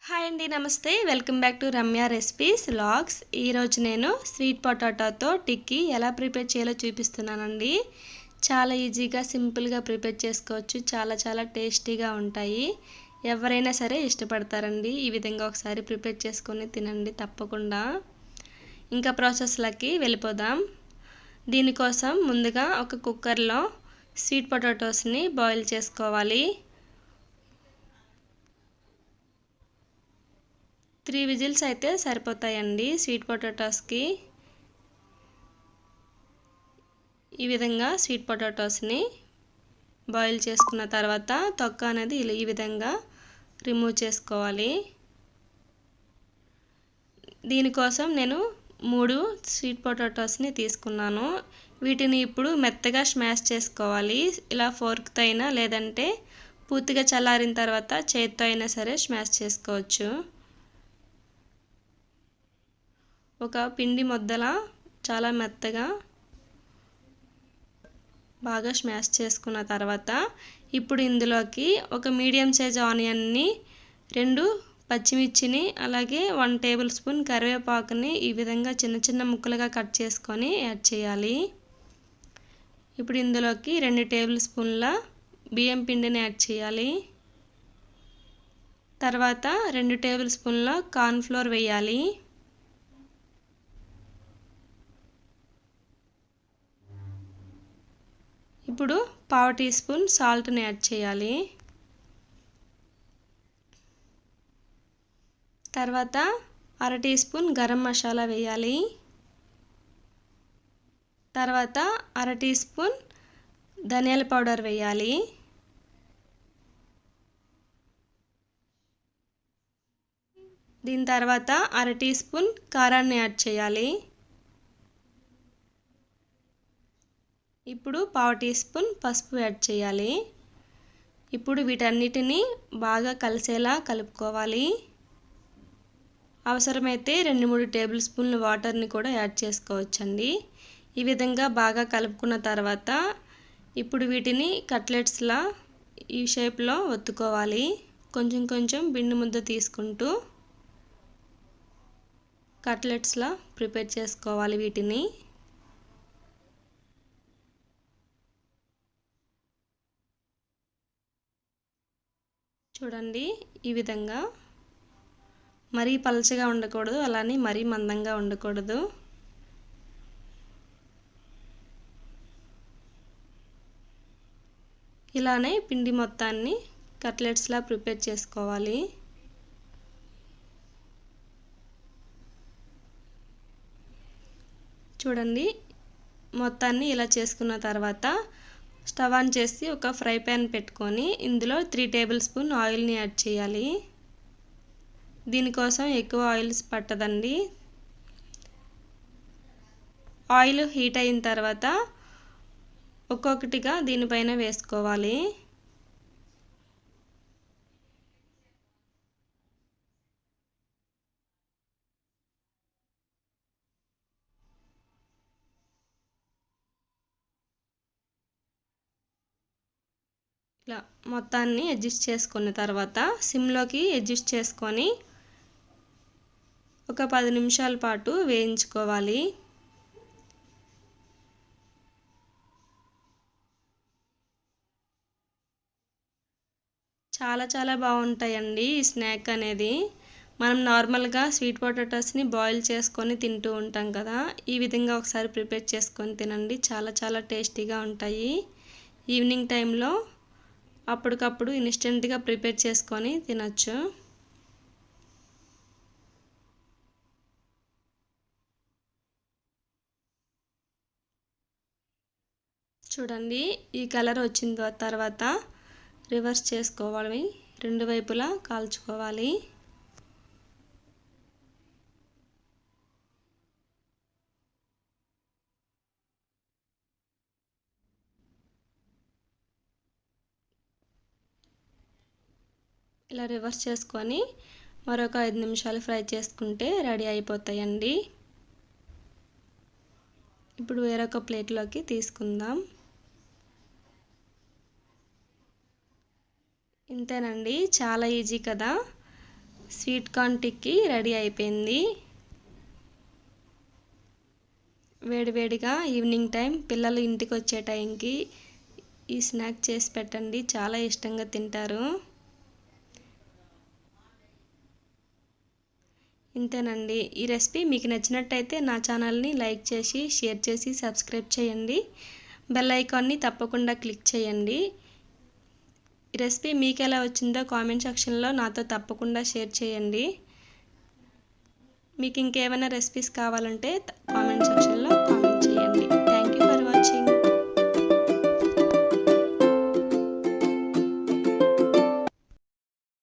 Hi అండి, నమస్తే. Welcome back to Ramya recipes vlogs. ఈరోజు నేను స్వీట్ పొటాటోతో టిక్కీ ఎలా ప్రిపేర్ చేయాలో చూపిస్తున్నానండి. చాలా ఈజీగా సింపుల్గా ప్రిపేర్ చేసుకోవచ్చు. చాలా టేస్టీగా ఉంటాయి. ఎవరైనా సరే ఇష్టపడతారండి. ఈ విధంగా ఒకసారి ప్రిపేర్ చేసుకొని తినండి తప్పకుండా. ఇంకా ప్రాసెస్లకి వెళ్ళిపోదాం. దీనికోసం ముందుగా ఒక కుక్కర్లో స్వీట్ పొటాటోస్ని బాయిల్ చేసుకోవాలి. 3 విజిల్స్ అయితే సరిపోతాయండి స్వీట్ పొటాటోస్కి. ఈ విధంగా స్వీట్ పొటాటోస్ని బాయిల్ చేసుకున్న తర్వాత తొక్క అనేది ఈ విధంగా రిమూవ్ చేసుకోవాలి. దీనికోసం నేను 3 స్వీట్ పొటాటోస్ని తీసుకున్నాను. వీటిని ఇప్పుడు మెత్తగా స్మాష్ చేసుకోవాలి. ఇలా ఫోర్క్తో అయినా లేదంటే పూర్తిగా చల్లారిన తర్వాత చేత్తో అయినా సరే స్మాష్ చేసుకోవచ్చు. ఒక పిండి ముద్దలా చాలా మెత్తగా బాగా స్మాష్ చేసుకున్న తర్వాత ఇప్పుడు ఇందులోకి ఒక మీడియం సైజ్ ఆనియన్ని, 2 పచ్చిమిర్చిని, అలాగే 1 టేబుల్ స్పూన్ కరివేపాకుని ఈ విధంగా చిన్న ముక్కలుగా కట్ చేసుకొని యాడ్ చేయాలి. ఇప్పుడు ఇందులోకి 2 టేబుల్ స్పూన్ల బియ్యం పిండిని యాడ్ చేయాలి. తర్వాత 2 టేబుల్ స్పూన్ల కార్న్ ఫ్లోర్ వేయాలి. ఇప్పుడు 1/2 టీ స్పూన్ సాల్ట్ని యాడ్ చేయాలి. తర్వాత 1/2 టీ స్పూన్ గరం మసాలా వేయాలి. తర్వాత 1/2 టీ స్పూన్ ధనియాల పౌడర్ వేయాలి. దీని తర్వాత 1/2 టీ స్పూన్ కారాన్ని యాడ్ చేయాలి. ఇప్పుడు 1/2 టీ స్పూన్ పసుపు యాడ్ చేయాలి. ఇప్పుడు వీటన్నిటిని బాగా కలిసేలా కలుపుకోవాలి. అవసరమైతే 2-3 టేబుల్ స్పూన్ల వాటర్ని కూడా యాడ్ చేసుకోవచ్చండి. ఈ విధంగా బాగా కలుపుకున్న తర్వాత ఇప్పుడు వీటిని కట్లెట్స్లా ఈ షేప్లో ఒత్తుకోవాలి. కొంచెం పిండి ముద్ద తీసుకుంటూ కట్లెట్స్లా ప్రిపేర్ చేసుకోవాలి వీటిని. చూడండి, ఈ విధంగా మరీ పలచగా ఉండకూడదు, అలానే మరీ మందంగా ఉండకూడదు. ఇలానే పిండి మొత్తాన్ని కట్లెట్స్లా ప్రిపేర్ చేసుకోవాలి. చూడండి, మొత్తాన్ని ఇలా చేసుకున్న తర్వాత స్టవ్ ఆన్ చేసి ఒక ఫ్రై ప్యాన్ పెట్టుకొని ఇందులో 3 టేబుల్ స్పూన్ ఆయిల్ని యాడ్ చేయాలి. దీనికోసం ఎక్కువ ఆయిల్స్ పట్టదండి. ఆయిల్ హీట్ అయిన తర్వాత ఒక్కొక్కటిగా దీనిపైన వేసుకోవాలి. ఇలా మొత్తాన్ని అడ్జస్ట్ చేసుకున్న తర్వాత సిమ్లోకి అడ్జస్ట్ చేసుకొని ఒక 10 నిమిషాల పాటు వేయించుకోవాలి. చాలా బాగుంటాయండి ఈ స్నాక్ అనేది. మనం నార్మల్గా స్వీట్ పొటాటోస్ని బాయిల్ చేసుకొని తింటూ ఉంటాం కదా, ఈ విధంగా ఒకసారి ప్రిపేర్ చేసుకొని తినండి. చాలా టేస్టీగా ఉంటాయి. ఈవినింగ్ టైంలో అప్పటికప్పుడు ఇన్స్టెంట్గా ప్రిపేర్ చేసుకొని తినచ్చు. చూడండి, ఈ కలర్ వచ్చిన తర్వాత రివర్స్ చేసుకోవాలి. 2 వైపులా కాల్చుకోవాలి. ఇలా రివర్స్ చేసుకొని మరొక 5 నిమిషాలు ఫ్రై చేసుకుంటే రెడీ అయిపోతాయండి. ఇప్పుడు వేరొక ప్లేట్లోకి తీసుకుందాం. ఇంతేనండి, చాలా ఈజీ కదా. స్వీట్ కార్న్ టిక్కీ రెడీ అయిపోయింది. వేడివేడిగా ఈవినింగ్ టైం పిల్లలు ఇంటికి వచ్చే టైంకి ఈ స్నాక్ చేసి పెట్టండి, చాలా ఇష్టంగా తింటారు. ఇంతేనండి. ఈ రెసిపీ మీకు నచ్చినట్టయితే నా ఛానల్ని లైక్ చేసి, షేర్ చేసి, సబ్స్క్రైబ్ చేయండి. బెల్ ఐకాన్ని తప్పకుండా క్లిక్ చేయండి. ఈ రెసిపీ మీకు ఎలా వచ్చిందో కామెంట్ సెక్షన్లో నాతో తప్పకుండా షేర్ చేయండి. మీకు ఇంకేమైనా రెసిపీస్ కావాలంటే కామెంట్ సెక్షన్లో కామెంట్